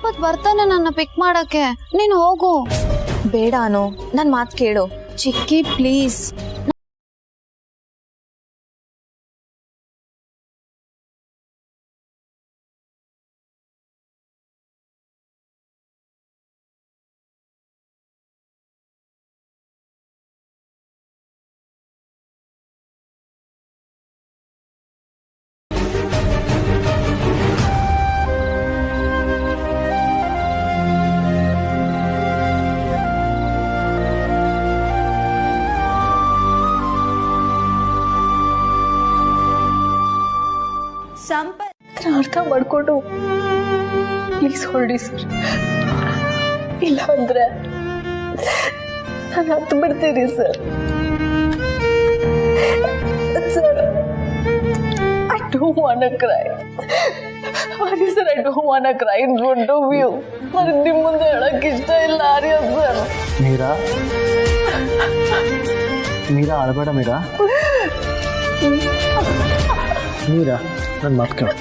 ಸ್ವಲ್ಪ ಹೊತ್ತು ಬರ್ತಾನೆ ನನ್ನ ಪಿಕ್ ಮಾಡಕ್ಕೆ. ನೀನ್ ಹೋಗು. ಬೇಡ ಅನು, ನನ್ ಮಾತ್ ಕೇಳು. ಚಿಕ್ಕಿ ಪ್ಲೀಸ್. ಅರ್ಥ ಮಾಡ್ಕೊಂಡು ಪ್ಲೀಸ್ ಹೊರಡಿ ಸರ್. ಇಲ್ಲ ಅಂದ್ರೆ ನಾನು ಹತ್ತು ಬಿಡ್ತೀನಿ sir. Sir, I don't wanna cry. Arya sir, I don't wanna cry in front of you. ನನಗೆ ನಿಮ್ಮ ಮುಂದೆ ಹೇಳಕ್ ಇಷ್ಟ ಇಲ್ಲ ಆರ್ಯ ಸರ್. ಮೀರಾ ಅಳಬೇಡ ಮೀರಾ. ಮೀರಾ ನನ್ನ ಮಾತು ಕೇಳು.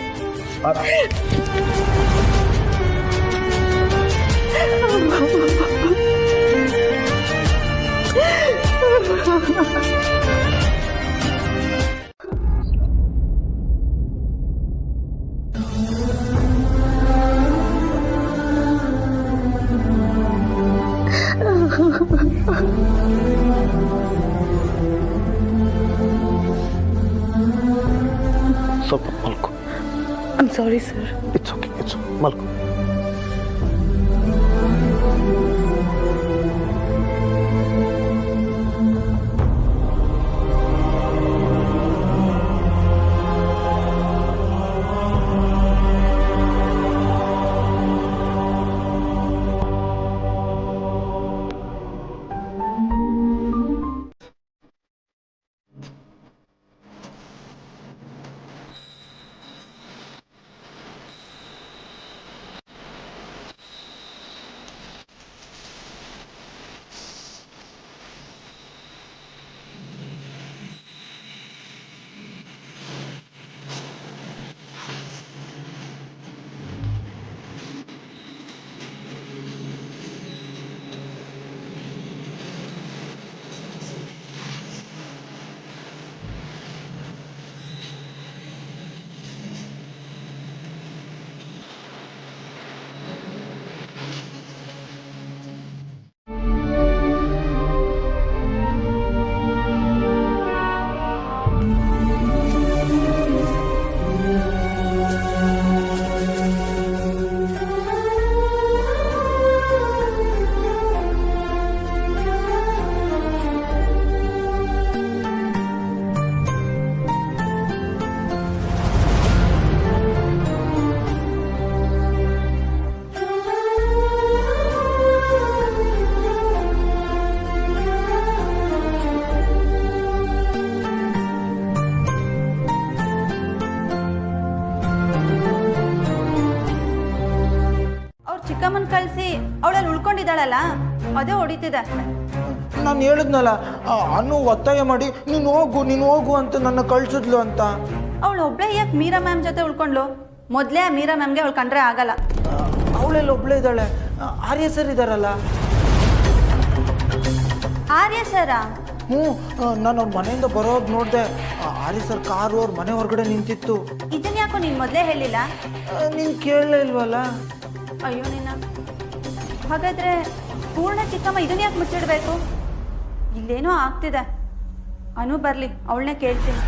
ಸ್ವಲ್ಪ ಮಲ್ಕೊ. I'm sorry sir. It's okay, ಮಲ್ಕೊ. ಚಿಕ್ಕಮ್ಮನ ಕಳಿಸಿ ಅವಳಲ್ಲಿ ಉಳ್ಕೊಂಡಿದ್ದಾಳಲ್ಲ, ಅದೇ ಹೊಡಿತಿದೆ. ನಾನು ಹೇಳಿದ್ನಲ್ಲ, ಅನ್ನು ಒತ್ತಾಯ ಮಾಡಿ ನೀನು ಹೋಗು ಅಂತ ನನ್ನ ಕಳ್ಸಿದ್ಲು ಅಂತ. ಅವಳು ಒಬ್ಳೆ ಯಾಕೆ ಮೀರಾ ಮ್ಯಾಮ್ ಜೊತೆ ಉಳ್ಕೊಂಡ್ಲು? ಮೊದಲೇ ಮೀರಾ ಮ್ಯಾಮ್ಗೆ ಅವಳು ಕಂಡ್ರೆ ಆಗಲ್ಲ. ಅವಳೆಲ್ಲ ಒಬ್ಳೆ ಇದ್ದಾಳೆ. ಆರ್ಯ ಸರ್ ಇದ್ದಾರಲ್ಲ. ಆರ್ಯ ಸರ? ಹ್ಞೂ, ನಾನು ಅವ್ರ ಮನೆಯಿಂದ ಬರೋದು ನೋಡಿದೆ. ಆರ್ಯ ಸರ್ ಕಾರು ಅವ್ರ ಮನೆ ಹೊರಗಡೆ ನಿಂತಿತ್ತು. ಇದನ್ನ ಯಾಕೋ ನೀನು ಮೊದಲೇ ಹೇಳಿಲ್ಲ? ನೀನು ಕೇಳಲೇ ಇಲ್ವಲ್ಲ. ಅಯ್ಯೋ ನಿನ್ನ. ಹಾಗಾದ್ರೆ ಪೂರ್ಣ ಚಿಕ್ಕಮ್ಮ ಇದನ್ನ ಯಾಕೆ ಮುಚ್ಚಿಡ್ಬೇಕು? ಇಲ್ಲೇನೋ ಆಗ್ತಿದೆ. ಅನು ಬರ್ಲಿ, ಅವಳನ್ನೇ ಕೇಳ್ತೀನಿ.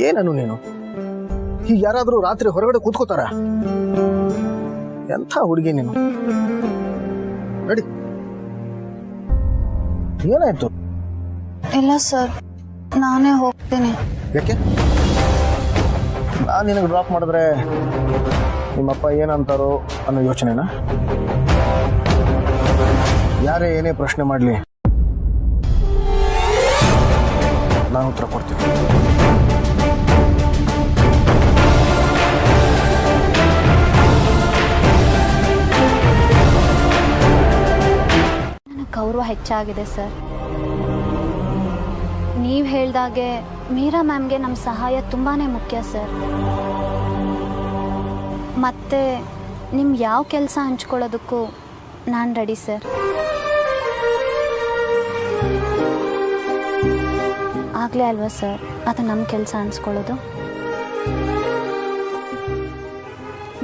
ಏನನು ನೀನು ಹೀಗೆ ಯಾರಾದರೂ ರಾತ್ರಿ ಹೊರಗಡೆ ಕೂತ್ಕೋತಾರ? ಎಂಥ ಹುಡುಗಿ ನೀನು? ನಡಿ. ಏನಾಯ್ತು? ಇಲ್ಲ ಸರ್, ನಾನೇ ಹೋಗ್ತೀನಿ. ಯಾಕೆ? ನಾನು ನಿನಗೆ ಡ್ರಾಪ್ ಮಾಡಿದ್ರೆ ನಿಮ್ಮಪ್ಪ ಏನಂತಾರೋ ಅನ್ನೋ ಯೋಚನೆನಾ? ಯಾರೇ ಏನೇ ಪ್ರಶ್ನೆ ಮಾಡಲಿ ನಾನು ಉತ್ತರ ಕೊಡ್ತೀನಿ. ನನ್ನ ಗೌರವ ಹೆಚ್ಚಾಗಿದೆ ಸರ್. ನೀವು ಹೇಳ್ದಾಗೆ ಮೀರಾ ಮ್ಯಾಮ್ಗೆ ನಮ್ಮ ಸಹಾಯ ತುಂಬಾ ಮುಖ್ಯ ಸರ್. ಮತ್ತೆ ನಿಮ್ಮ ಯಾವ ಕೆಲಸ ಹಂಚ್ಕೊಳ್ಳೋದಕ್ಕೂ ನಾನು ರೆಡಿ ಸರ್. ಆಗಲೇ ಅಲ್ವಾ ಸರ್ ಅದು ನಮ್ಮ ಕೆಲಸ ಅನ್ಸ್ಕೊಳ್ಳೋದು.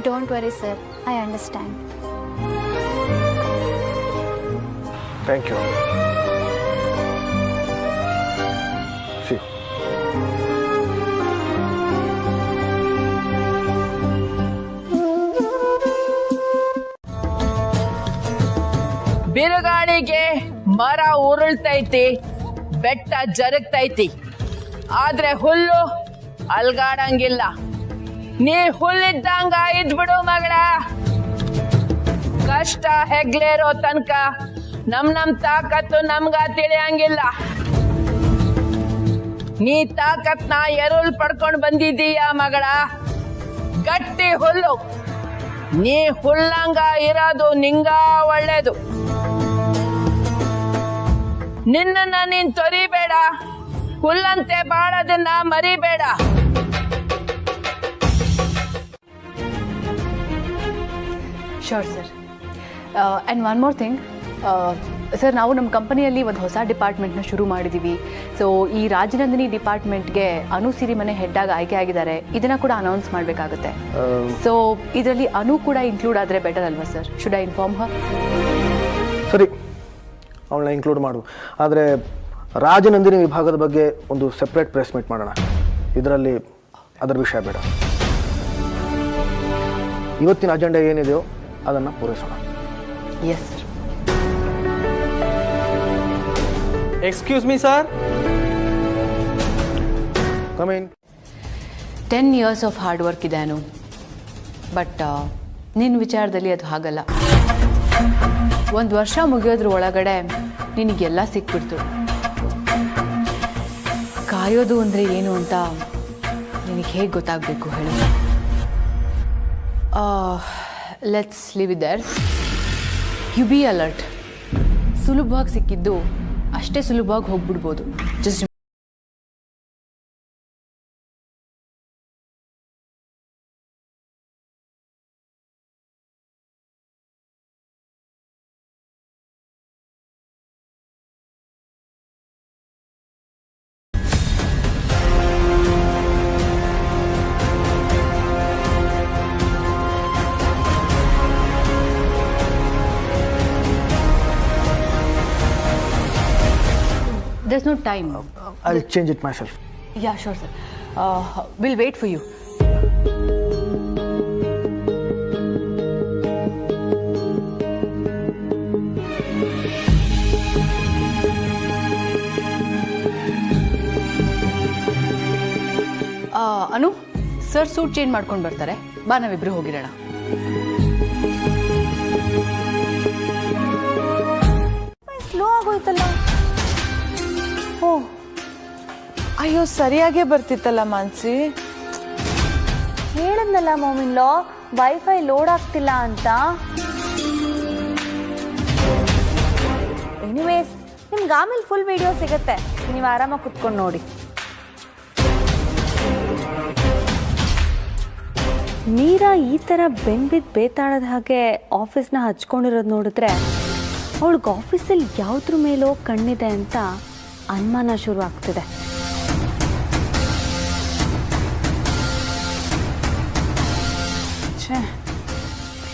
Don't worry sir, I understand. Thank you. ಬಿರುಗಾಳಿಗೆ ಮರ ಉರುಳ್ತೈತಿ, ಬೆಟ್ಟ ಜರುಗ್ತೈತಿ, ಆದ್ರೆ ಹುಲ್ಲು ಅಲ್ಗಾಡಂಗಿಲ್ಲ. ನೀ ಹುಲ್ಲಿದ್ದಂಗ ಇದ್ಬಿಡು ಮಗಳ. ಕಷ್ಟ ಹೆಗ್ಲೇರೋ ತನಕ ನಮ್ ತಾಕತ್ತು ನಮ್ಗ ತಿಳಿಯಂಗಿಲ್ಲ. ನೀ ತಾಕತ್ನ ಎರುಳ್ ಪಡ್ಕೊಂಡ್ ಬಂದಿದ್ದೀಯ ಮಗಳ. ಗಟ್ಟಿ ಹುಲ್ಲು. ನೀ ಹುಲ್ಲಂಗ ಇರೋದು ನಿಂಗ ಒಳ್ಳೇದು. ನಿನ್ನನ್ನ ನೀನ್ ತೊರಿಬೇಡ, ಹುಲ್ಲಂತೆ ಬಾಳೋದನ್ನ ಮರಿಬೇಡ. Sure sir. And one more thing sir, ನಾವು ನಮ್ಮ ಕಂಪನಿಯಲ್ಲಿ ಒಂದು ಹೊಸ ಡಿಪಾರ್ಟ್ಮೆಂಟ್ನ ಶುರು ಮಾಡಿದ್ದೀವಿ. ಸೊ ಈ ರಾಜನಂದಿನಿ ಡಿಪಾರ್ಟ್ಮೆಂಟ್ಗೆ ಅನು ಸಿರಿಮನೆ ಹೆಡ್ಡಾಗಿ ಆಯ್ಕೆ ಆಗಿದ್ದಾರೆ. ಇದನ್ನು ಕೂಡ ಅನೌನ್ಸ್ ಮಾಡಬೇಕಾಗುತ್ತೆ. ಸೊ ಇದರಲ್ಲಿ ಅನು ಕೂಡ ಇನ್ಕ್ಲೂಡ್ ಆದರೆ ಬೆಟರ್ ಅಲ್ವಾ ಸರ್? ಶುಡ್ ಐ ಇನ್ಫಾರ್ಮ್ ಹರ್? ಸರಿ, ಅವಳನ್ನ ಇನ್ಕ್ಲೂಡ್ ಮಾಡು. ಆದರೆ ರಾಜನಂದಿನಿ ವಿಭಾಗದ ಬಗ್ಗೆ ಒಂದು ಸೆಪ್ರೇಟ್ ಪ್ರೆಸ್ ಮೀಟ್ ಮಾಡೋಣ. ಇದರಲ್ಲಿ ಅದರ ವಿಷಯ ಬೇಡ. ಇವತ್ತಿನ ಅಜೆಂಡಾ ಏನಿದೆಯೋ ಅದನ್ನು ಪೂರೈಸೋಣ. Yes sir. Excuse me sir. Come in. 10 years of hard work ಇದೆ ಅನು. ಬಟ್ ನಿನ್ನ ವಿಚಾರದಲ್ಲಿ ಅದು ಹಾಗಲ್ಲ. 1 ವರ್ಷ ಮುಗಿಯೋದ್ರ ಒಳಗಡೆ ನಿನಗೆಲ್ಲ ಸಿಕ್ಬಿಡ್ತು. ಕಾಯೋದು ಅಂದರೆ ಏನು ಅಂತ ನಿನಗೆ ಹೇಗೆ ಗೊತ್ತಾಗಬೇಕು ಹೇಳು? Let's leave it there. You be alert. ಸುಲಭವಾಗಿ ಸಿಕ್ಕಿದ್ದು ಅಷ್ಟೇ ಸುಲಭವಾಗಿ ಹೋಗ್ಬಿಡ್ಬೋದು. Just there's no time. I'll change it myself. Yeah, sure, sir. We'll wait for you. Anu, sir suit change ಮಾಡ್ಕೊಂಡು ಬರ್ತಾರೆ. ಬಾ, ನಾವಿಬ್ರು ಹೋಗಿರೋಣ. ಸ್ಲೋ ಆಗೋಯ್ತಲ್ಲ. ಓ ಅಯ್ಯೋ, ಸರಿಯಾಗೇ ಬರ್ತಿತ್ತಲ್ಲ ಮಾನ್ಸಿ. ಹೇಳಿದ್ನಲ್ಲ ಮೊಮಿನ್ಲೋ, ವೈಫೈ ಲೋಡ್ ಆಗ್ತಿಲ್ಲ ಅಂತ. ಎನಿವೇಸ್, ನಿಮ್ಗೆ ಆಮೇಲೆ ಫುಲ್ ವಿಡಿಯೋ ಸಿಗುತ್ತೆ. ನೀವು ಆರಾಮಾಗಿ ಕುತ್ಕೊಂಡು ನೋಡಿ. ಮೀರಾ ಈ ಥರ ಬೆಂಬಿದ್ದು ಬೇತಾಳದ ಹಾಗೆ ಆಫೀಸ್ನ ಹಚ್ಕೊಂಡಿರೋದು ನೋಡಿದ್ರೆ ಅವಳಿಗೆ ಆಫೀಸಲ್ಲಿ ಯಾವುದ್ರ ಮೇಲೋ ಕಣ್ಣಿದೆ ಅಂತ ಅನುಮಾನ ಶುರು ಆಗ್ತಿದೆ.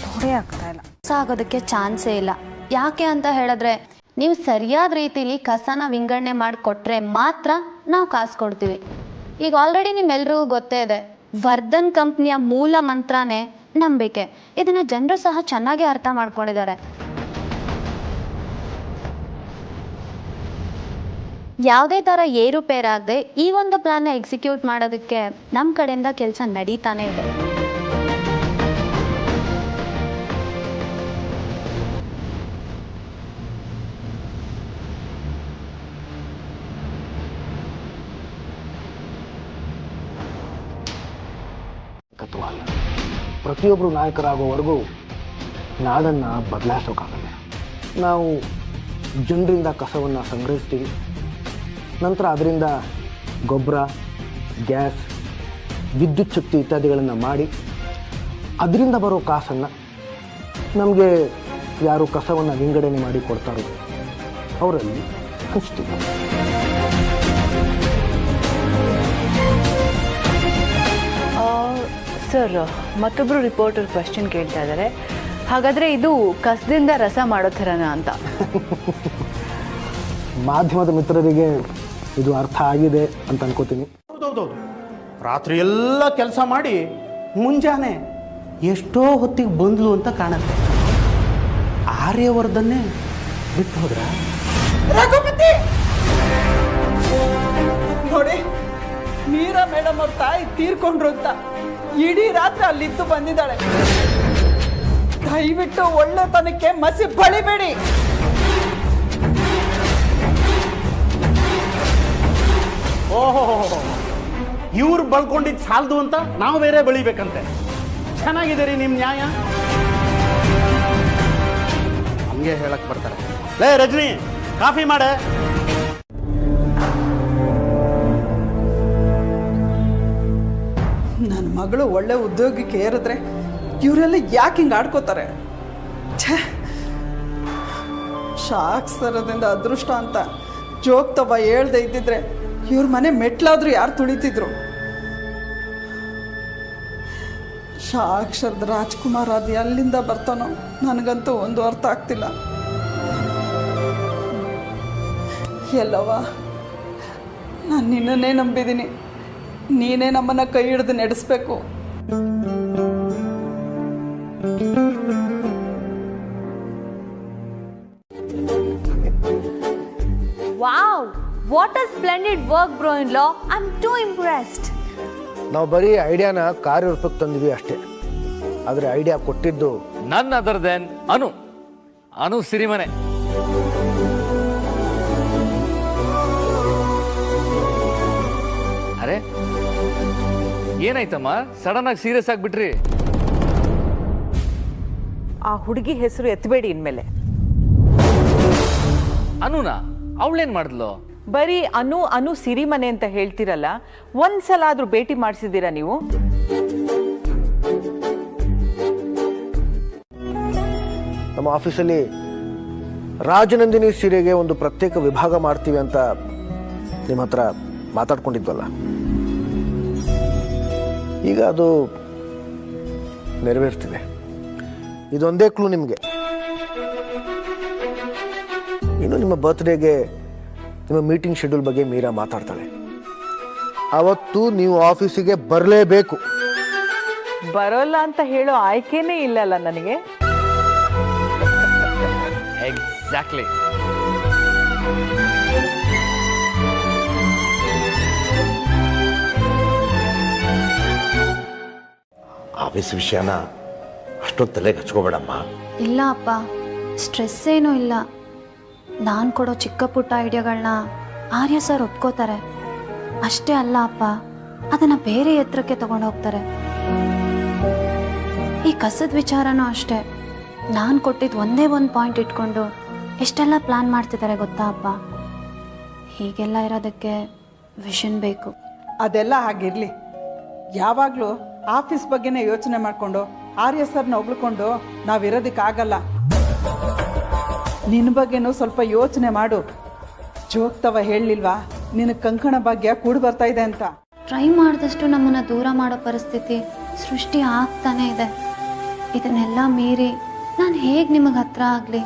ನೋಡೇ ಆಗ್ತಾ ಇಲ್ಲ. ಆಗೋದಕ್ಕೆ ಚಾನ್ಸೇ ಇಲ್ಲ. ಯಾಕೆ ಅಂತ ಹೇಳಿದ್ರೆ, ನೀವು ಸರಿಯಾದ ರೀತಿಲಿ ಕಸನ ವಿಂಗಡಣೆ ಮಾಡಿಕೊಟ್ರೆ ಮಾತ್ರ ನಾವು ಕಾಸು ಕೊಡ್ತೀವಿ. ಈಗ ಆಲ್ರೆಡಿ ನಿಮ್ಮೆಲ್ರಿಗೂ ಗೊತ್ತೇ ಇದೆ, ವರ್ಧನ್ ಕಂಪ್ನಿಯ ಮೂಲ ಮಂತ್ರನೇ ನಂಬಿಕೆ. ಇದನ್ನು ಜನರು ಸಹ ಚೆನ್ನಾಗಿ ಅರ್ಥ ಮಾಡ್ಕೊಂಡಿದ್ದಾರೆ. ಯಾವುದೇ ಥರ ಏರುಪೇರಾಗದೆ ಈ ಒಂದು ಪ್ಲಾನ್ನ ಎಕ್ಸಿಕ್ಯೂಟ್ ಮಾಡೋದಕ್ಕೆ ನಮ್ಮ ಕಡೆಯಿಂದ ಕೆಲಸ ನಡೀತಾನೆ ಇದೆ. ಪ್ರತಿಯೊಬ್ಬರು ನಾಯಕರಾಗೋವರೆಗೂ ನಾಡನ್ನು ಬದಲಾಯಿಸೋಕ್ಕಾಗಲ್ಲ. ನಾವು ಜನರಿಂದ ಕಸವನ್ನು ಸಂಗ್ರಹಿಸ್ತೀವಿ, ನಂತರ ಅದರಿಂದ ಗೊಬ್ಬರ, ಗ್ಯಾಸ್, ವಿದ್ಯುತ್ ಶಕ್ತಿ ಇತ್ಯಾದಿಗಳನ್ನು ಮಾಡಿ ಅದರಿಂದ ಬರೋ ಕಾಸನ್ನು ನಮಗೆ ಯಾರು ಕಸವನ್ನು ವಿಂಗಡಣೆ ಮಾಡಿ ಕೊಡ್ತಾರೋ ಅವರಲ್ಲಿ ಹಂಚ್ತೀವಿ. ಸರ್, ಮತ್ತೊಬ್ಬರು ರಿಪೋರ್ಟರ್ ಕ್ವೆಶ್ಚನ್ ಕೇಳ್ತಾ ಇದ್ದಾರೆ, ಹಾಗಾದರೆ ಇದು ಕಸದಿಂದ ರಸ ಮಾಡೋ ಥರನಾ ಅಂತ. ಮಾಧ್ಯಮದ ಮಿತ್ರರಿಗೆ ಇದು ಅರ್ಥ ಆಗಿದೆ ಅಂತ ಅನ್ಕೋತೀನಿ. ಹೌದೌದು, ರಾತ್ರಿ ಎಲ್ಲ ಕೆಲಸ ಮಾಡಿ ಮುಂಜಾನೆ ಎಷ್ಟೋ ಹೊತ್ತಿಗೆ ಬಂದ್ಲು ಅಂತ ಕಾಣುತ್ತೆ. ಆರ್ಯವರ್ಧನ್ನೇ ಬಿಟ್ಟು ಹೋದ್ರ? ರಘುಪತಿ ನೋಡಿ, ಮೀರಾ ಮೇಡಮ್ ಅವ್ರ ತಾಯಿ ತೀರ್ಕೊಂಡ್ರು ಅಂತ ಇಡೀ ರಾತ್ರಿ ಅಲ್ಲಿದ್ದು ಬಂದಿದ್ದಾಳೆ. ದಯವಿಟ್ಟು ಒಳ್ಳೆತನಕ್ಕೆ ಮಸಿ ಬಳಿಬೇಡಿ. ಓಹೋ, ಇವ್ರು ಬಳ್ಕೊಂಡಿದ್ದು ಸಾಲದು ಅಂತ ನಾವು ಬೇರೆ ಬೆಳಿಬೇಕಂತೆ. ಚೆನ್ನಾಗಿದೆ ರೀ ನಿಮ್ಮ ನ್ಯಾಯ. ಹಂಗೆ ಹೇಳಕ್ ಬರ್ತಾರೆ. ಲೇ ರಜನಿ, ಕಾಫಿ ಮಾಡೆ. ನನ್ನ ಮಗಳು ಒಳ್ಳೆ ಉದ್ಯೋಗಕ್ಕೆ ಏರಿದ್ರೆ ಇವರೆಲ್ಲ ಯಾಕೆ ಹಿಂಗೆ ಆಡ್ಕೋತಾರೆ? ಛೇ, ಸಾಕ್ಷರದಿಂದ ಅದೃಷ್ಟ ಅಂತ ಜೋಗ್ತವ ಹೇಳ್ದೆ ಇದ್ದಿದ್ರೆ ಇವ್ರ ಮನೆ ಮೆಟ್ಲಾದ್ರೂ ಯಾರು ತುಳಿತಿದ್ರು? ಸಾಕ್ಷರದ ರಾಜ್ಕುಮಾರ್ ಅದು ಎಲ್ಲಿಂದ ಬರ್ತಾನೋ ನನಗಂತೂ ಒಂದು ಅರ್ಥ ಆಗ್ತಿಲ್ಲ. ಎಲ್ಲವ, ನಾನು ನಿನ್ನನ್ನೇ ನಂಬಿದ್ದೀನಿ, ನೀನೇ ನಮ್ಮನ್ನ ಕೈ ಹಿಡಿದು ನಡೆಸಬೇಕು. Wow, what a splendid work bro in law. I am two impressed. ನಾವು ಬರೀ ಐಡಿಯಾನ ಕಾರ್ಯರೂಪಕ್ಕೆ ತಂದ್ವಿ ಅಷ್ಟೇ. ಆದರೆ ಐಡಿಯಾ ಕೊಟ್ಟಿದ್ದು ನನ್ ಅದರ್ ದೆನ್ ಅನು ಸಿರಿಮನೆ. ಅರೆ ಏನಾಯ್ತಮ್ಮ, ಸಡನ್ ಆಗಿ ಸೀರಿಯಸ್ ಆಗಿಬಿಟ್ರಿ? ಆ ಹುಡುಗಿ ಹೆಸರು ಎತ್ತಬೇಡಿ ಇನ್ಮೇಲೆ. ಅನುನಾ? ಅವಳೇನ್ ಮಾಡಿದ್ಲು? ಬರೀ ಅನು ಸಿರಿಮನೆ ಅಂತ ಹೇಳ್ತಿರಲ್ಲ, ಒಂದ್ಸಲ ಆದ್ರೂ ಭೇಟಿ ಮಾಡಿಸಿದ್ದೀರಾ ನೀವು? ನಮ್ಮ ಆಫೀಸಲ್ಲಿ ರಾಜನಂದಿನಿ ಸೀರೆಗೆ ಒಂದು ಪ್ರತ್ಯೇಕ ವಿಭಾಗ ಮಾಡ್ತೀವಿ ಅಂತ ನಿಮ್ಮ ಹತ್ರ ಮಾತಾಡ್ಕೊಂಡಿದ್ವಲ್ಲ, ಈಗ ಅದು ನೆರವೇರ್ತಿದೆ. ಇದೊಂದೇ ಕ್ಲೂ ನಿಮಗೆ. ಇನ್ನು ನಿಮ್ಮ ಬರ್ತ್ಡೇಗೆ ನಿಮ್ಮ ಮೀಟಿಂಗ್ ಶೆಡ್ಯೂಲ್ ಬಗ್ಗೆ ಮೀರಾ ಮಾತಾಡ್ತಾಳೆ. ಅವತ್ತು ನೀವು ಆಫೀಸಿಗೆ ಬರಲೇಬೇಕು. ಬರೋಲ್ಲ ಅಂತ ಹೇಳೋ ಆಯ್ಕೆನೇ ಇಲ್ಲಲ್ಲ ನನಗೆ. ಎಕ್ಸಾಕ್ಟ್ಲಿ. ಆಫೀಸ್ ವಿಷಯನ ಅಷ್ಟೊಂದು ತಲೆಗೆ ಹಚ್ಕೋಬೇಡಮ್ಮ. ಇಲ್ಲ ಅಪ್ಪ, ಸ್ಟ್ರೆಸ್ ಏನೂ ಇಲ್ಲ. ನಾನು ಕೊಡೋ ಚಿಕ್ಕ ಪುಟ್ಟ ಐಡಿಯಾಗಳನ್ನ ಆರ್ಯ ಸರ್ ಒಪ್ಕೋತಾರೆ. ಅಷ್ಟೇ ಅಲ್ಲ ಅಪ್ಪ, ಅದನ್ನು ಬೇರೆ ಎತ್ತರಕ್ಕೆ ತಗೊಂಡೋಗ್ತಾರೆ. ಈ ಕಸದ ವಿಚಾರನೂ ಅಷ್ಟೇ. ನಾನು ಕೊಟ್ಟಿದ್ದು ಒಂದೇ ಒಂದು ಪಾಯಿಂಟ್ ಇಟ್ಕೊಂಡು ಎಷ್ಟೆಲ್ಲ ಪ್ಲಾನ್ ಮಾಡ್ತಿದ್ದಾರೆ ಗೊತ್ತಾ ಅಪ್ಪ. ಹೀಗೆಲ್ಲ ಇರೋದಕ್ಕೆ ವಿಷನ್ ಬೇಕು. ಅದೆಲ್ಲ ಹಾಗಿರ್ಲಿ. ಯಾವಾಗಲೂ ಆಫೀಸ್ ಬಗ್ಗೆನೇ ಯೋಚನೆ ಮಾಡಿಕೊಂಡು ಆರ್ಯ ಸರ್ನ ಹೊಗಳ್ಕೊಂಡು ನಾವಿರೋದಕ್ಕಾಗಲ್ಲ. ನಿನ್ನ ಬಗ್ಗೆನೂ ಸ್ವಲ್ಪ ಯೋಚನೆ ಮಾಡು. ಜೋಗ್ತವ ಹೇಳಲಿಲ್ವಾ ನಿನಗೆ ಕಂಕಣ ಭಾಗ್ಯ ಕೂಡಿ ಬರ್ತಾ ಇದೆ ಅಂತ? ಟ್ರೈ ಮಾಡಿದಷ್ಟು ನಮ್ಮನ್ನು ದೂರ ಮಾಡೋ ಪರಿಸ್ಥಿತಿ ಸೃಷ್ಟಿ ಆಗ್ತಾನೆ ಇದೆ. ಇದನ್ನೆಲ್ಲ ಮೀರಿ ನಾನು ಹೇಗೆ ನಿಮಗೆ ಹತ್ರ ಆಗಲಿ?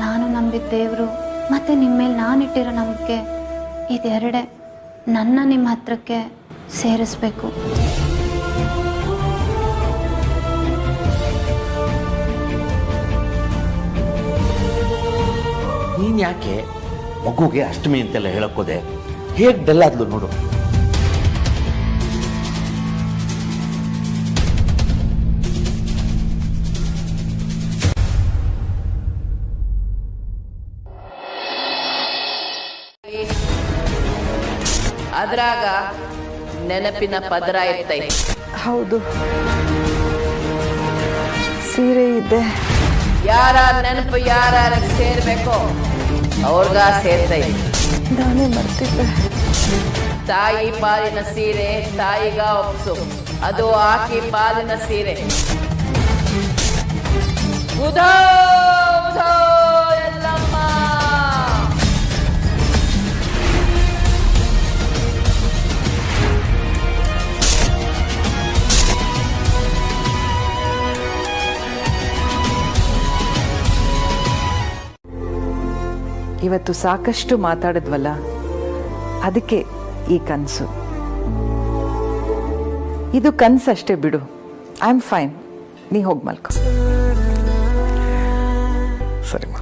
ನಾನು ನಂಬಿದ ದೇವರು ಮತ್ತು ನಿಮ್ಮ ಮೇಲೆ ನಾನಿಟ್ಟಿರೋ ನಂಬಿಕೆ ಇದೆರಡೇ. ನನ್ನ ನಿಮ್ಮ ಹತ್ರಕ್ಕೆ ಸೇರಿಸ್ಬೇಕು. ನೀನು ಯಾಕೆ ಮಗುಗೆ ಅಷ್ಟಮಿ ಅಂತೆಲ್ಲ ಹೇಳಕ್ಕೋದೆ? ಹೇಗೆ ಡಲ್ಲಾದ್ಲು ನೋಡು. ಅದ್ರಾಗ ನೆನಪಿನ ಪದರ ಇರ್ತೈತೆ. ಹೌದು, ಸೀರೆ ಇದೆ. ಯಾರ ನೆನಪು ಯಾರ ಸೇರ್ಬೇಕೋ ಅವ್ರಿಗ ಸೇರ್ತೈತೆ. ನಾನೇ ಮರ್ತಿದ್ದೆ. ತಾಯಿ ಪಾಲಿನ ಸೀರೆ ತಾಯಿಗ ಒಪ್ಸು, ಅದು ಆಕಿ ಪಾಲಿನ ಸೀರೆ. ಉದೋ ಉದೋ ಎಲ್ಲಮ್ಮ. ಇವತ್ತು ಸಾಕಷ್ಟು ಮಾತಾಡಿದ್ವಲ್ಲ, ಅದಕ್ಕೆ ಈ ಕನಸು. ಇದು ಕನಸಷ್ಟೇ ಬಿಡು. I am fine. ನೀ ಹೋಗಿ ಮಲ್ಕೊ. ಸರಿಮ್ಮ,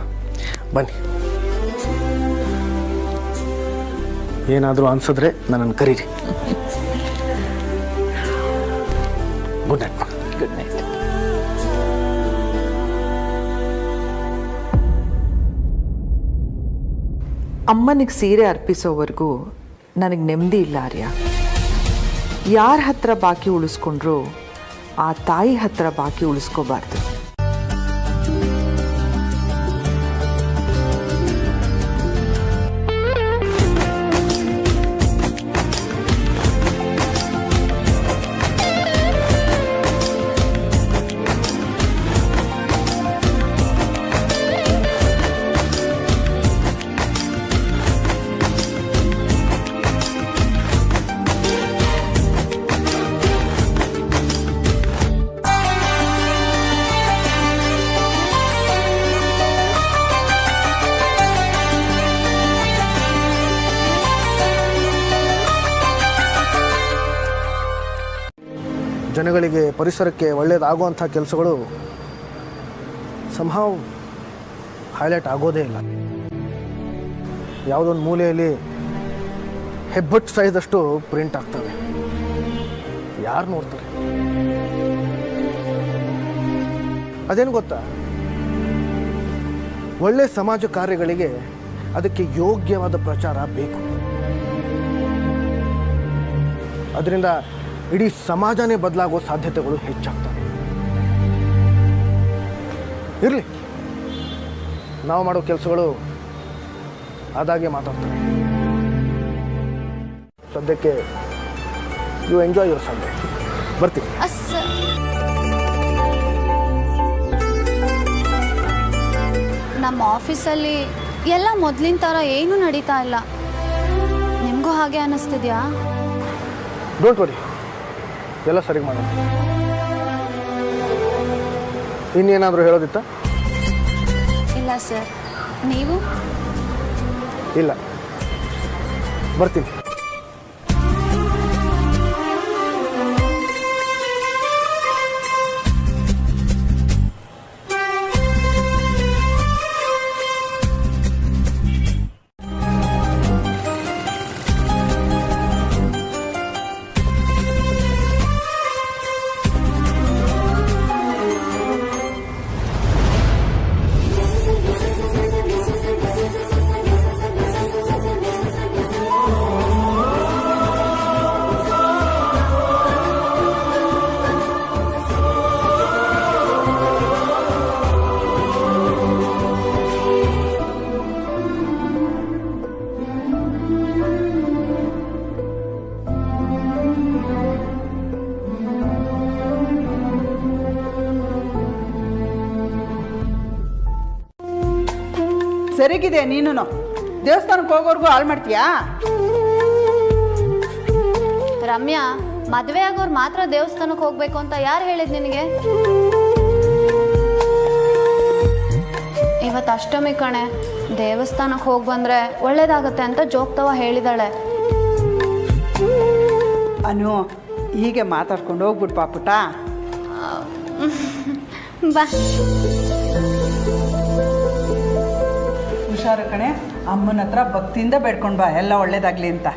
ಬನ್ನಿ. ಏನಾದರೂ ಅನ್ಸಿದ್ರೆ ನನ್ನನ್ನು ಕರೀರಿ. Good night. Good night. ಅಮ್ಮನಿಗೆ ಸೀರೆ ಅರ್ಪಿಸೋವರೆಗೂ ನನಗೆ ನೆಮ್ಮದಿ ಇಲ್ಲ ಆರ್ಯ. ಯಾರ ಹತ್ರ ಬಾಕಿ ಉಳಿಸ್ಕೊಂಡ್ರು ಆ ತಾಯಿ ಹತ್ರ ಬಾಕಿ ಉಳಿಸ್ಕೋಬಾರ್ದು. ಜನಗಳಿಗೆ, ಪರಿಸರಕ್ಕೆ ಒಳ್ಳೆಯದಾಗುವಂಥ ಕೆಲಸಗಳು ಸಂಭಾವ್ ಹೈಲೈಟ್ ಆಗೋದೇ ಇಲ್ಲ. ಯಾವುದೊಂದು ಮೂಲೆಯಲ್ಲಿ ಹೆಬ್ಬಟ್ಟು ಸೈಜಷ್ಟು ಪ್ರಿಂಟ್ ಆಗ್ತವೆ. ಯಾರು ನೋಡ್ತಾರೆ? ಅದೇನು ಗೊತ್ತಾ, ಒಳ್ಳೆ ಸಮಾಜ ಕಾರ್ಯಗಳಿಗೆ ಅದಕ್ಕೆ ಯೋಗ್ಯವಾದ ಪ್ರಚಾರ ಬೇಕು. ಅದರಿಂದ ಇಡೀ ಸಮಾಜನೇ ಬದಲಾಗೋ ಸಾಧ್ಯತೆಗಳು ಹೆಚ್ಚಾಗ್ತವೆ. ಇರಲಿ, ನಾವು ಮಾಡೋ ಕೆಲಸಗಳು ಅದಾಗೆ ಮಾತಾಡ್ತವೆ. ಸದ್ಯಕ್ಕೆ ಯು ಎಂಜಾಯ್ ಯುವರ್ ಸಂಡೇ. ಬರ್ತೀವಿ. ನಮ್ಮ ಆಫೀಸಲ್ಲಿ ಎಲ್ಲ ಮೊದಲಿನ ಥರ ಏನೂ ನಡೀತಾ ಇಲ್ಲ. ನಿಮಗೂ ಹಾಗೆ ಅನ್ನಿಸ್ತಿದ್ಯಾ? ಡೋಂಟ್ ವರಿ, ಎಲ್ಲ ಸರಿ ಮಾಡೋಣ. ಇನ್ನೇನಾದರೂ ಹೇಳೋದಿತ್ತಾ? ಇಲ್ಲ ಸರ್. ನೀವು? ಇಲ್ಲ, ಬರ್ತೀನಿ. ಸರಿಗಿದೆ. ನೀನು ದೇವಸ್ಥಾನಕ್ಕೆ ಹೋಗೋರ್ಗು ಹಾಳು ಮಾಡ್ತೀಯಾ? ರಮ್ಯಾ, ಮದುವೆ ಆಗೋರು ಮಾತ್ರ ದೇವಸ್ಥಾನಕ್ಕೆ ಹೋಗ್ಬೇಕು ಅಂತ ಯಾರು ಹೇಳಿದ್ ನಿನಗೆ? ಇವತ್ತು ಅಷ್ಟಮಿ ಕಣೆ, ದೇವಸ್ಥಾನಕ್ಕೆ ಹೋಗಿ ಬಂದ್ರೆ ಒಳ್ಳೇದಾಗತ್ತೆ ಅಂತ ಜೋಗ್ತವ ಹೇಳಿದಾಳೆ. ಅನು ಹೀಗೆ ಮಾತಾಡ್ಕೊಂಡು ಹೋಗ್ಬಿಟ್ಟು ಪಾಪುಟ. ಬಾ. ಹುಷಾರು ಕಣೆ, ಅಮ್ಮನ ಹತ್ರ ಭಕ್ತಿಯಿಂದ ಬೇಡ್ಕೊಂಡು ಬಾ ಎಲ್ಲ ಒಳ್ಳೇದಾಗ್ಲಿ ಅಂತ.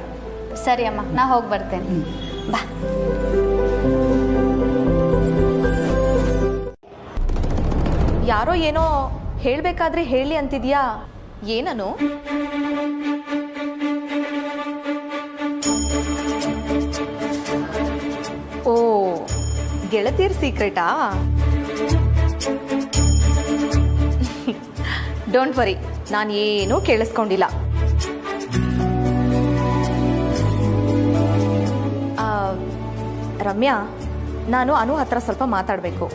ಸರಿ ಅಮ್ಮ, ನಾ ಹೋಗಿ ಬರ್ತೇನೆ. ಬಾ. ಯಾರೋ ಏನೋ ಹೇಳಬೇಕಾದ್ರೆ ಹೇಳಿ ಅಂತಿದ್ಯಾ, ಏನನು? ಓ, ಗೆಳತಿಯರ್ ಸೀಕ್ರೆಟಾ? ಡೋಂಟ್ ವರಿ, ನಾನು ಏನೂ ಕೇಳಿಸ್ಕೊಂಡಿಲ್ಲ. ರಮ್ಯಾ, ನಾನು ಅನು ಹತ್ರ ಸ್ವಲ್ಪ ಮಾತಾಡಬೇಕು.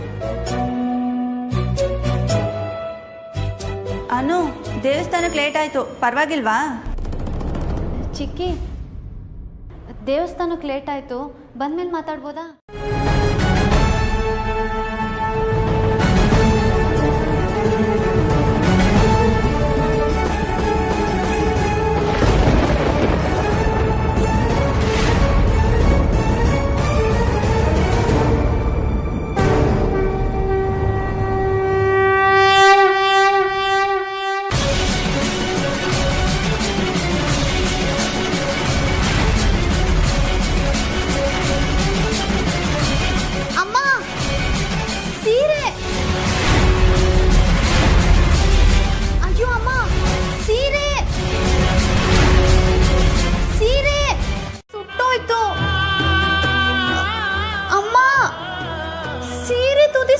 ಅನು, ದೇವಸ್ಥಾನಕ್ಕೆ ಲೇಟ್ ಆಯಿತು, ಪರವಾಗಿಲ್ವಾ? ಚಿಕ್ಕಿ, ದೇವಸ್ಥಾನಕ್ಕೆ ಲೇಟ್ ಆಯಿತು, ಬಂದ್ಮೇಲೆ ಮಾತಾಡ್ಬೋದಾ?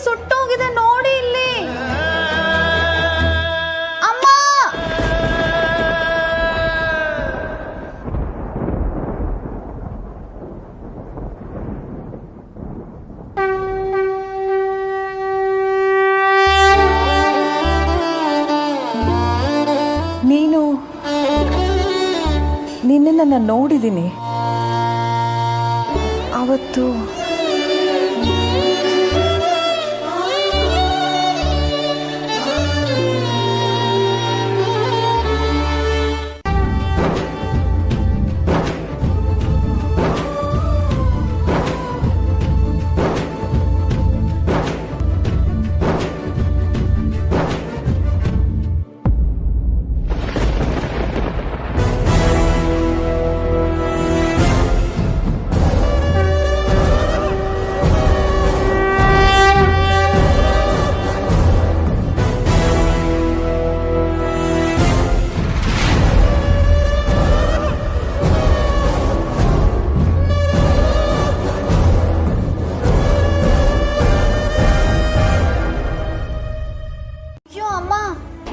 ಸುಟ್ಟೋಗಿದೆ ನೋಡಿ ಇಲ್ಲಿ. ಅಮ್ಮ, ನಿನ್ನನ್ನು ನೋಡಿದ್ದೀನಿ ಅವತ್ತು.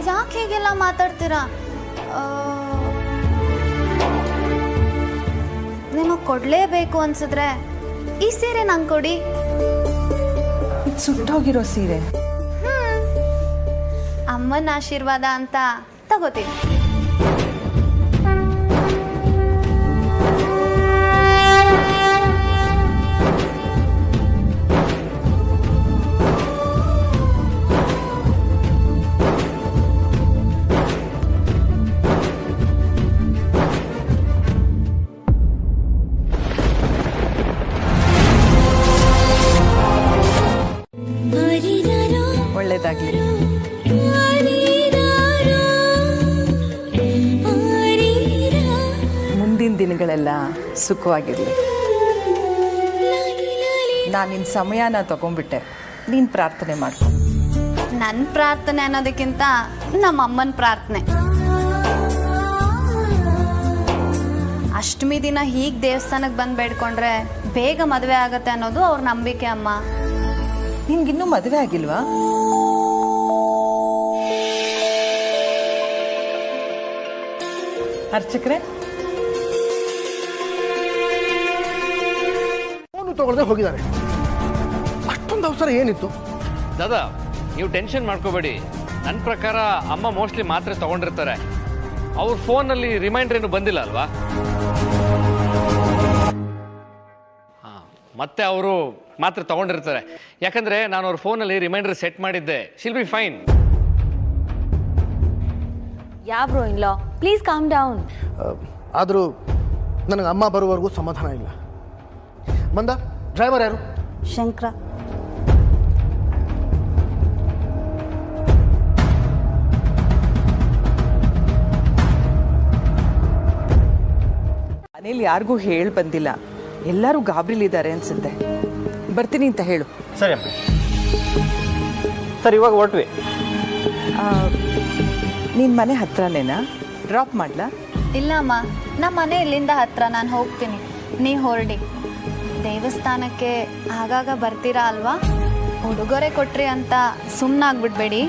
ಯಾಕೆ ಹೀಗೆಲ್ಲ ಮಾತಾಡ್ತೀರಾ? ನಿಮಗೆ ಕೊಡ್ಲೇಬೇಕು ಅನ್ಸಿದ್ರೆ ಈ ಸೀರೆ ನಂಗೆ ಕೊಡಿ. ಸುಟ್ಟೋಗಿರೋ ಸೀರೆ ಅಮ್ಮನ ಆಶೀರ್ವಾದ ಅಂತ ತಗೋತೀನಿ. ಒಳ್ಳೇದಾಗ್ಲಿ. ಮುಂದಿನ ದಿನಗಳೆಲ್ಲ ಸುಖವಾಗಿರಲಿ. ನಾನು ನಿನ್ನ ಸಮಯನ ತಗೊಂಡ್ಬಿಟ್ಟೆ, ನೀನು ಪ್ರಾರ್ಥನೆ ಮಾಡು. ನನ್ನ ಪ್ರಾರ್ಥನೆ ಅನ್ನೋದಕ್ಕಿಂತ ನಮ್ಮ ಅಮ್ಮನ ಪ್ರಾರ್ಥನೆ. ಅಷ್ಟಮಿ ದಿನ ಹೀಗೆ ದೇವಸ್ಥಾನಕ್ಕೆ ಬಂದು ಬೇಡ್ಕೊಂಡ್ರೆ ಬೇಗ ಮದುವೆ ಆಗತ್ತೆ ಅನ್ನೋದು ಅವ್ರ ನಂಬಿಕೆ ಅಮ್ಮ. ನಿನ್ಗಿನ್ನೂ ಮದುವೆ ಆಗಿಲ್ವಾ? ಅರ್ಚಕ್ರೆ, ಫೋನು ತಗೊಳ್ಳದೆ ಹೋಗಿದ್ದಾರೆ. ಅಷ್ಟೊಂದು ಅವಸರ ಏನಿತ್ತು? ದಾದಾ, ನೀವು ಟೆನ್ಷನ್ ಮಾಡ್ಕೋಬೇಡಿ. ನನ್ನ ಪ್ರಕಾರ ಅಮ್ಮ ಮೋಸ್ಟ್ಲಿ ಮಾತ್ರೆ ತಗೊಂಡಿರ್ತಾರೆ. ಅವ್ರ ಫೋನಲ್ಲಿ ರಿಮೈಂಡರ್ ಏನು ಬಂದಿಲ್ಲ ಅಲ್ವಾ? ಮತ್ತೆ ಅವರು ಮಾತ್ರ ತಗೊಂಡಿರ್ತಾರೆ. ಯಾಕಂದ್ರೆ ನಾನು ಅವ್ರ ಫೋನಲ್ಲಿ ರಿಮೈಂಡರ್ ಸೆಟ್ ಮಾಡಿದ್ದೆ. She'll be fine. Yeah bro in law, please calm down. ಆದರೂ ನನಗೆ ಅಮ್ಮ ಬರುವವರೆಗೂ ಸಮಾಧಾನ ಇಲ್ಲ. ಬಂದ ಡ್ರೈವರ್ ಯಾರು? ಶಂಕರ. ಮನೇಲಿ ಯಾರಿಗೂ ಹೇಳಿ ಬಂದಿಲ್ಲ, ಎಲ್ಲರೂ ಗಾಬರಿಲಿದ್ದಾರೆ ಅನ್ಸುತ್ತೆ. ಬರ್ತೀನಿ ಅಂತ ಹೇಳು. ಸರಿ ಅಮ್ಮ. ಸರ್ ಇವಾಗ ಹೊರಟ್ವಿ. ನಿನ್ನ ಮನೆ ಹತ್ರನೇನಾ? ಡ್ರಾಪ್ ಮಾಡ್ಲಾ? ಇಲ್ಲ ಅಮ್ಮ, ನಮ್ಮ ಮನೆ ಇಲ್ಲಿಂದ ಹತ್ರ, ನಾನು ಹೋಗ್ತೀನಿ, ನೀ ಹೊರಡಿ. ದೇವಸ್ಥಾನಕ್ಕೆ ಆಗಾಗ ಬರ್ತೀರಾ ಅಲ್ವಾ? ಉಡುಗೊರೆ ಕೊಟ್ರಿ ಅಂತ ಸುಮ್ಮನಾಗ್ಬಿಡ್ಬೇಡಿ.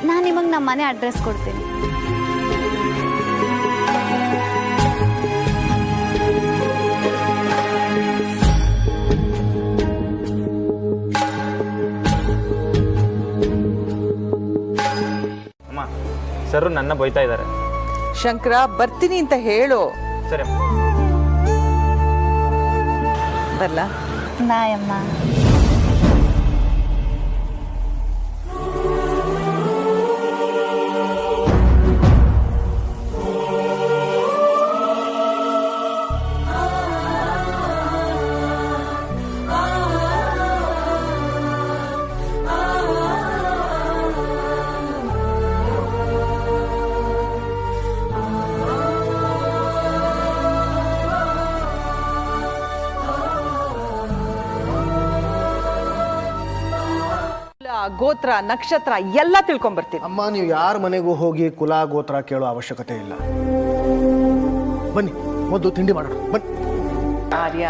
ನಾನು ನಿಮಗೆ ನಮ್ಮ ಮನೆ ಅಡ್ರೆಸ್ ಕೊಡ್ತೀನಿ. ಅಮ್ಮ, ಸರ್ ನನ್ನ ಬೈತಾ ಇದ್ದಾರೆ. ಶಂಕರ, ಬರ್ತೀನಿ ಅಂತ ಹೇಳು. ಸರಿ ಬರ್ಲಾ? ಬಾಯ್ ಅಮ್ಮ. ಗೋತ್ರ, ನಕ್ಷತ್ರ ಎಲ್ಲ ತಿಳ್ಕೊಂಡ್ಬರ್ತೀನಿ. ಅಮ್ಮ, ನೀವು ಯಾರ ಮನೆಗೂ ಹೋಗಿ ಕುಲ ಗೋತ್ರ ಕೇಳೋ ಅವಶ್ಯಕತೆ ಇಲ್ಲ. ಬನ್ನಿ, ಮೊದಲು ತಿಂಡಿ ಮಾಡೋಣ. ಬನ್ನಿ. ಆರ್ಯ,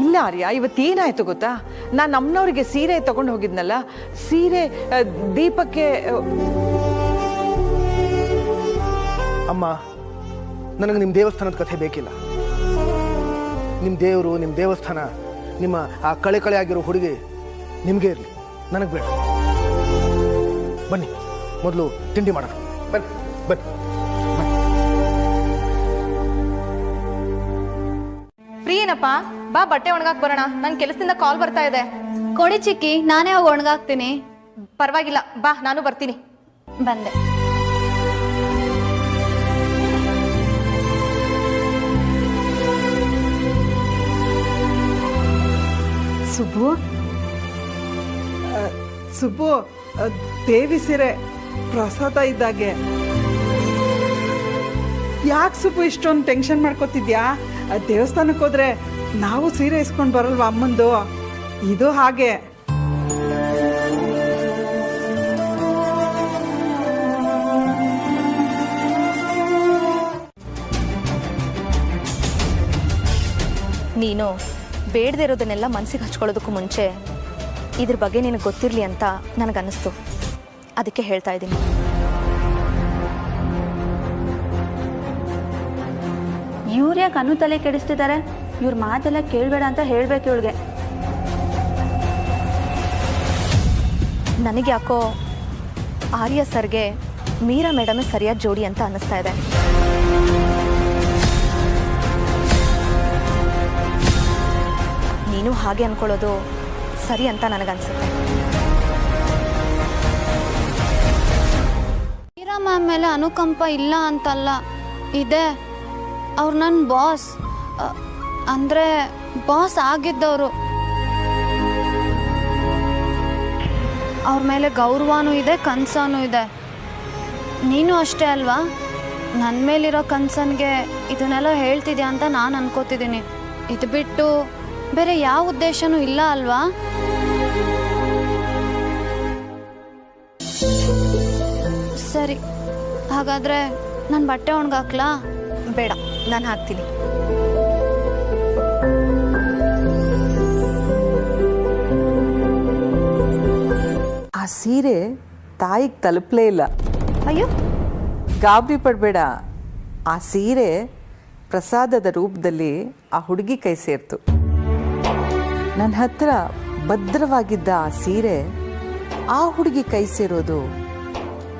ಇಲ್ಲ ಆರ್ಯ, ಇವತ್ತೇನಾಯ್ತು ಗೊತ್ತಾ? ನಾನು ನಮ್ಮನವ್ರಿಗೆ ಸೀರೆ ತಗೊಂಡು ಹೋಗಿದ್ನಲ್ಲ, ಸೀರೆ ದೀಪಕ್ಕೆ. ಅಮ್ಮ, ನನಗೆ ನಿಮ್ಮ ದೇವಸ್ಥಾನದ ಕಥೆ ಬೇಕಿಲ್ಲ. ನಿಮ್ಮ ದೇವರು, ನಿಮ್ಮ ದೇವಸ್ಥಾನ, ನಿಮ್ಮ ಆ ಕಳೆ ಆಗಿರೋ ಹುಡುಗಿ ನಿಮಗೆ ಇರಲಿ, ನನಗೆ ಬೇಡ. ಬನ್ನಿ, ಮೊದಲು ತಿಂಡಿ ಮಾಡೋಣ. ಬನ್ನಿ ಬನ್ನಿ. ಫ್ರೀ ಏನಪ್ಪ? ಬಾ, ಬಟ್ಟೆ ಒಣಗಾಕ್ ಬರೋಣ. ನನ್ನ ಕೆಲಸದಿಂದ ಕಾಲ್ ಬರ್ತಾ ಇದೆ. ಕೊಡಿ ಚಿಕ್ಕಿ, ನಾನೇ ಹೋಗಿ ಒಣಗಾಕ್ತೀನಿ. ಪರವಾಗಿಲ್ಲ, ಬಾ, ನಾನು ಬರ್ತೀನಿ. ಬಂದೆ. ಸುಬ್ಬು, ಸುಬ್ಬು, ದೇವಿ ಸೀರೆ ಪ್ರಸಾದ ಇದ್ದಾಗೆ. ಯಾಕೆ ಸುಬ್ಬು ಇಷ್ಟೊಂದು ಟೆನ್ಷನ್ ಮಾಡ್ಕೋತಿದ್ಯಾ? ದೇವಸ್ಥಾನಕ್ಕೆ ಹೋದ್ರೆ ನಾವು ಸೀರೆ ಇಸ್ಕೊಂಡು ಬರಲ್ವಾ ಅಮ್ಮಂದು? ಇದು ಹಾಗೆ. ನೀನು ಬೇಡದೇ ಇರೋದನ್ನೆಲ್ಲ ಮನಸ್ಸಿಗೆ ಹಚ್ಕೊಳ್ಳೋದಕ್ಕೂ ಮುಂಚೆ ಇದ್ರ ಬಗ್ಗೆ ನಿನಗೆ ಗೊತ್ತಿರಲಿ ಅಂತ ನನಗನ್ನಿಸ್ತು. ಅದಕ್ಕೆ ಹೇಳ್ತಾ ಇದ್ದೀನಿ. ಇವ್ರು ಯಾಕೆ ಅನು ತಲೆ ಕೆಡಿಸ್ತಿದ್ದಾರೆ? ಇವ್ರ ಮಾತೆಲ್ಲ ಕೇಳಬೇಡ ಅಂತ ಹೇಳ್ಬೇಕು ಇವಳಿಗೆ. ನನಗೆ ಯಾಕೋ ಆರ್ಯ ಸರ್ಗೆ ಮೀರಾ ಮೇಡಮ್ ಸರಿಯಾದ ಜೋಡಿ ಅಂತ ಅನ್ನಿಸ್ತಾ ಇದೆ. ನೀನು ಹಾಗೆ ಅನ್ಕೊಳ್ಳೋದು ಸರಿ ಅಂತ ನನಗನ್ಸುತ್ತೆ. ಮೀರಾ ಮ್ಯಾಮ್ ಮೇಲೆ ಅನುಕಂಪ ಇಲ್ಲ ಅಂತಲ್ಲ, ಇದೆ. ಅವ್ರು ನನ್ನ ಬಾಸ್, ಅಂದರೆ ಬಾಸ್ ಆಗಿದ್ದವರು. ಅವ್ರ ಮೇಲೆ ಗೌರವನೂ ಇದೆ, ಕನ್ಸನೂ ಇದೆ. ನೀನು ಅಷ್ಟೇ ಅಲ್ವಾ? ನನ್ನ ಮೇಲಿರೋ ಕನ್ಸನ್ಗೆ ಇದನ್ನೆಲ್ಲ ಹೇಳ್ತಿದ್ಯಾ ಅಂತ ನಾನು ಅನ್ಕೋತಿದ್ದೀನಿ. ಇದು ಬಿಟ್ಟು ಬೇರೆ ಯಾವ ಉದ್ದೇಶನೂ ಇಲ್ಲ ಅಲ್ವಾ? ಸರಿ, ಹಾಗಾದ್ರೆ ನಾನು ಬಟ್ಟೆ ಒಣಗಾಕ್ಲಾ? ಬೇಡ, ನಾನು ಹಾಕ್ತೀನಿ. ಆ ಸೀರೆ ತಾಯಿಗೆ ತಲುಪಲೇ ಇಲ್ಲ. ಅಯ್ಯೋ, ಗಾಬರಿ ಪಡಬೇಡ. ಆ ಸೀರೆ ಪ್ರಸಾದದ ರೂಪದಲ್ಲಿ ಆ ಹುಡುಗಿ ಕೈ ಸೇರ್ತು. ನನ್ನ ಹತ್ರ ಭದ್ರವಾಗಿದ್ದ ಆ ಸೀರೆ ಆ ಹುಡುಗಿ ಕೈ ಸೇರೋದು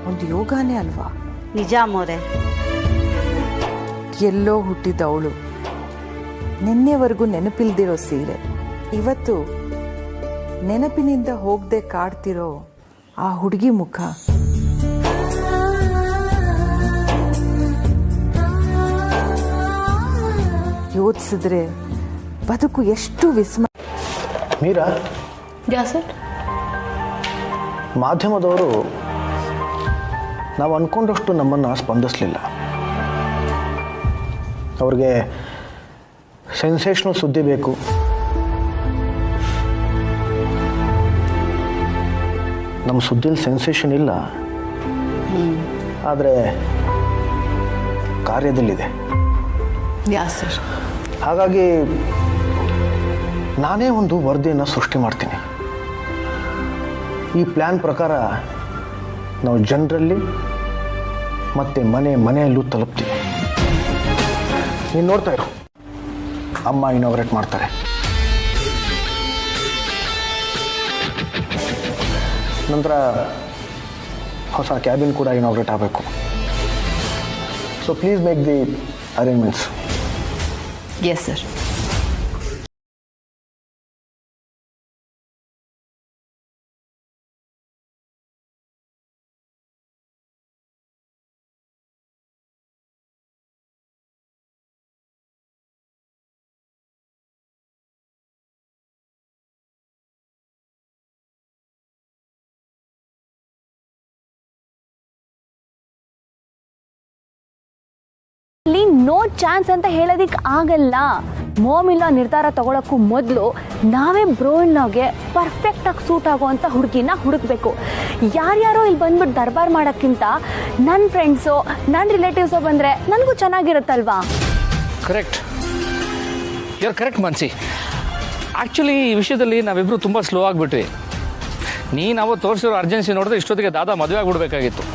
ಒಂದು ಯೋಗಾನೇ ಅಲ್ವಾ? ನಿಜ ಮೋರೆ. ಎಲ್ಲೋ ಹುಟ್ಟಿದವಳು, ನಿನ್ನೆವರೆಗೂ ನೆನಪಿಲ್ದಿರೋ ಸೀರೆ ಇವತ್ತು ನೆನಪಿನಿಂದ ಹೋಗದೆ ಕಾಡ್ತಿರೋ ಆ ಹುಡುಗಿ ಮುಖ. ಯೋಚಿಸಿದ್ರೆ ಬದುಕು ಎಷ್ಟು ವಿಸ್ಮಯ. ಮೀರಾ, ಯಾ ಸರ್. ಮಾಧ್ಯಮದವರು ನಾವು ಅಂದ್ಕೊಂಡಷ್ಟು ನಮ್ಮನ್ನು ಸ್ಪಂದಿಸಲಿಲ್ಲ. ಅವ್ರಿಗೆ ಸೆನ್ಸೇಷನಲ್ ಸುದ್ದಿ ಬೇಕು, ನಮ್ಮ ಸುದ್ದಿಲಿ ಸೆನ್ಸೇಷನ್ ಇಲ್ಲ, ಆದರೆ ಕಾರ್ಯದಲ್ಲಿದೆ. ಯಾ ಸರ್. ಹಾಗಾಗಿ ನಾನೇ ಒಂದು ವರದಿಯನ್ನು ಸೃಷ್ಟಿ ಮಾಡ್ತೀನಿ. ಈ ಪ್ಲ್ಯಾನ್ ಪ್ರಕಾರ ನಾವು ಜನರಲ್ಲಿ ಮತ್ತು ಮನೆಯಲ್ಲೂ ತಲುಪ್ತೀವಿ. ನೀನು ನೋಡ್ತಾ ಇರು, ಅಮ್ಮ ಇನಾಗ್ರೇಟ್ ಮಾಡ್ತಾರೆ. ನಂತರ ಹೊಸ ಕ್ಯಾಬಿನ್ ಕೂಡ ಇನಾಗ್ರೇಟ್ ಆಗಬೇಕು. So please make the arrangements. Yes sir. No chance ಅಂತ ಹೇಳೋದಕ್ಕೆ ಆಗಲ್ಲ. ಮೋಮಿಲ್ಲ ನಿರ್ಧಾರ ತಗೊಳಕ್ಕೂ ಮೊದಲು ನಾವೇ ಬ್ರೋಯಿಲ್ನಾಗೆ ಪರ್ಫೆಕ್ಟಾಗಿ ಸೂಟ್ ಆಗೋವಂಥ ಹುಡುಗಿನ ಹುಡುಕ್ಬೇಕು. ಯಾರ್ಯಾರೋ ಇಲ್ಲಿ ಬಂದ್ಬಿಟ್ಟು ದರ್ಬಾರ್ ಮಾಡೋಕ್ಕಿಂತ ನನ್ನ ಫ್ರೆಂಡ್ಸು ನನ್ನ ರಿಲೇಟಿವ್ಸು ಬಂದರೆ ನನಗೂ ಚೆನ್ನಾಗಿರುತ್ತಲ್ವಾ? Correct, you are correct Mansi. Actually ಈ ವಿಷಯದಲ್ಲಿ ನಾವಿಬ್ಬರು ತುಂಬ ಸ್ಲೋ ಆಗಿಬಿಟ್ವಿ. ನೀನು ಅವತ್ತು ತೋರಿಸಿರೋ ಅರ್ಜೆನ್ಸಿ ನೋಡಿದ್ರೆ ಇಷ್ಟೊತ್ತಿಗೆ ದಾದಾ ಮದುವೆ ಆಗಿಬಿಡ್ಬೇಕಾಗಿತ್ತು.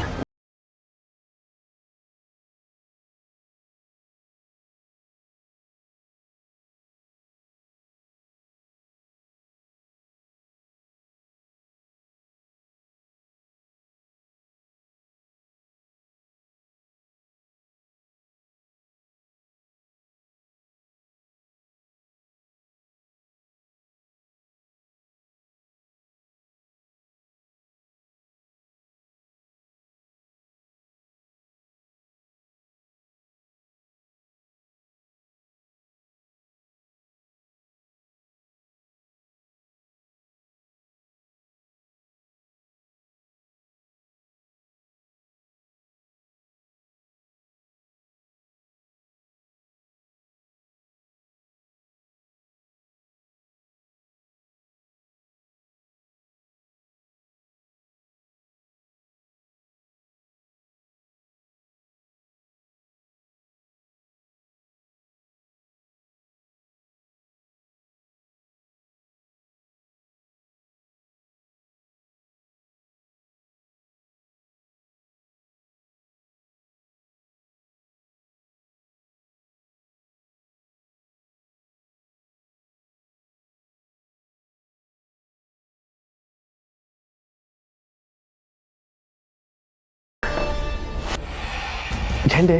ಝಂಡೆ,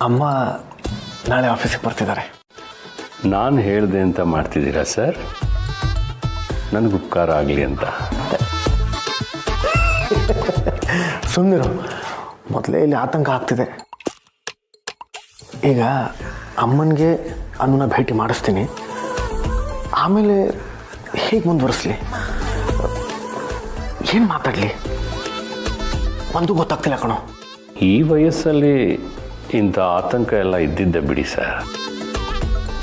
ಅಮ್ಮ ನಾಳೆ ಆಫೀಸಿಗೆ ಬರ್ತಿದ್ದಾರೆ. ನಾನು ಹೇಳಿದೆ ಅಂತ ಮಾಡ್ತಿದ್ದೀರಾ ಸರ್? ನನಗೆ ಉಪಕಾರ ಆಗಲಿ ಅಂತ. ಸುಮ್ಮನಿರು, ಮೊದಲೇ ಇಲ್ಲಿ ಆತಂಕ ಆಗ್ತಿದೆ. ಈಗ ಅಮ್ಮನಿಗೆ ಅನ್ನನ ಭೇಟಿ ಮಾಡಿಸ್ತೀನಿ, ಆಮೇಲೆ ಹೇಗೆ ಮುಂದುವರಿಸ್ಲಿ, ಏನು ಮಾತಾಡಲಿ ಒಂದು ಗೊತ್ತಾಗ್ತಿಲ್ಲ ಕಣೋ. ಈ ವಯಸ್ಸಲ್ಲಿ ಇಂಥ ಆತಂಕ ಎಲ್ಲ ಇದ್ದಿದ್ದೆ ಬಿಡಿ ಸರ್.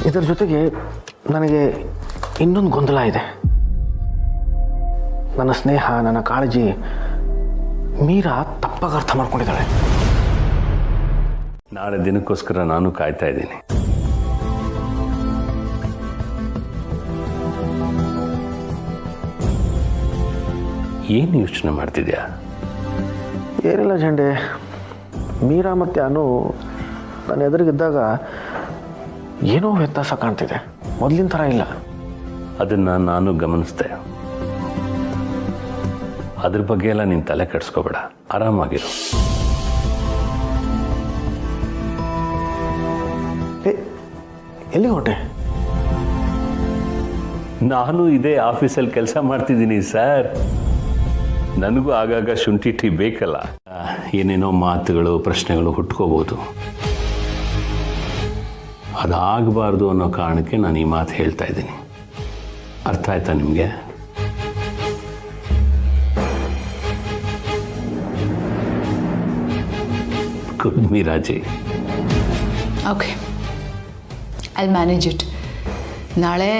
ಇದರ ಜೊತೆಗೆ ನನಗೆ ಇನ್ನೊಂದು ಗೊಂದಲ ಇದೆ. ನನ್ನ ಸ್ನೇಹ, ನನ್ನ ಕಾಳಜಿ ಮೀರಾ ತಪ್ಪಾಗಿ ಅರ್ಥ ಮಾಡ್ಕೊಂಡಿದ್ದಾಳೆ. ನಾಳೆ ದಿನಕ್ಕೋಸ್ಕರ ನಾನು ಕಾಯ್ತಾ ಇದ್ದೀನಿ. ಏನು ಯೋಚನೆ ಮಾಡ್ತಿದ್ಯಾ? ಏನಿಲ್ಲ ಝಂಡೆ, ಮೀರಾ ಮತ್ತು ಅನು ನನ್ನ ಎದುರಿಗಿದ್ದಾಗ ಏನೋ ವ್ಯತ್ಯಾಸ ಕಾಣ್ತಿದೆ, ಮೊದಲಿನ ಥರ ಇಲ್ಲ. ಅದನ್ನು ನಾನು ಗಮನಿಸ್ದೆ. ಅದ್ರ ಬಗ್ಗೆ ಎಲ್ಲ ನೀನು ತಲೆ ಕೆಡಿಸ್ಕೋಬೇಡ, ಆರಾಮಾಗಿರು. ಎಲ್ಲಿ ಹೊರಟೆ? ನಾನು ಇದೇ ಆಫೀಸಲ್ಲಿ ಕೆಲಸ ಮಾಡ್ತಿದ್ದೀನಿ ಸರ್. ನನಗೂ ಆಗಾಗ ಶುಂಠಿ ಟೀ ಬೇಕಲ್ಲ. ಏನೇನೋ ಮಾತುಗಳು, ಪ್ರಶ್ನೆಗಳು ಹುಟ್ಕೋಬೋದು. ಅದಾಗಬಾರ್ದು ಅನ್ನೋ ಕಾರಣಕ್ಕೆ ನಾನು ಈ ಮಾತು ಹೇಳ್ತಾ ಇದ್ದೀನಿ. ಅರ್ಥ ಆಯ್ತಾ ನಿಮಗೆ? Good Miraji. Okay, I manage it. ನಾಳೆ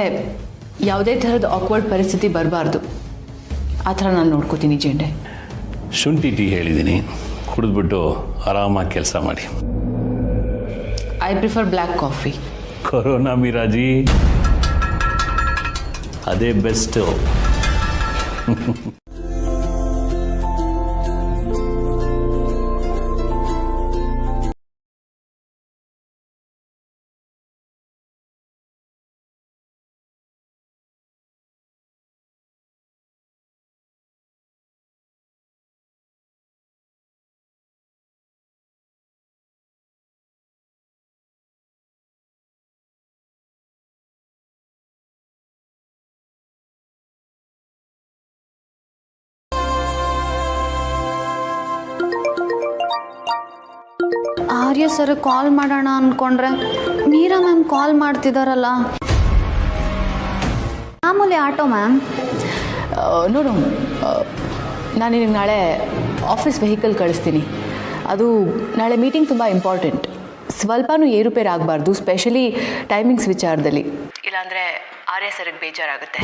ಯಾವುದೇ ಥರದ ಆಕ್ವರ್ಡ್ ಪರಿಸ್ಥಿತಿ ಬರಬಾರ್ದು, ಆ ಥರ ನಾನು ನೋಡ್ಕೋತೀನಿ ಜೆಂಡೆ. ಶುಂಠಿ ಟೀ ಹೇಳಿದ್ದೀನಿ, ಕುಡಿದ್ಬಿಟ್ಟು ಆರಾಮಾಗಿ ಕೆಲಸ ಮಾಡಿ. I prefer black coffee. Corona Miraji, ಅದೇ ಬೆಸ್ಟು. ಆರ್ಯ ಸರ್ ಕಾಲ್ ಮಾಡೋಣ ಅಂದ್ಕೊಂಡ್ರೆ ಮೀರಾ ಮ್ಯಾಮ್ ಕಾಲ್ ಮಾಡ್ತಿದ್ದಾರಲ್ಲ. ಮಾಮೂಲಿ ಆಟೋ ಮ್ಯಾಮ್. ನೋಡು, ನಾನು ನಿನಗೆ ನಾಳೆ ಆಫೀಸ್ ವೆಹಿಕಲ್ ಕಳಿಸ್ತೀನಿ. ಅದು ನಾಳೆ ಮೀಟಿಂಗ್ ತುಂಬ ಇಂಪಾರ್ಟೆಂಟ್. ಸ್ವಲ್ಪನೂ ಏರುಪೇರು ಆಗಬಾರ್ದು, ಸ್ಪೆಷಲಿ ಟೈಮಿಂಗ್ಸ್ ವಿಚಾರದಲ್ಲಿ. ಇಲ್ಲಾಂದರೆ ಆರ್ಯ ಸರ್ಗೆ ಬೇಜಾರಾಗುತ್ತೆ.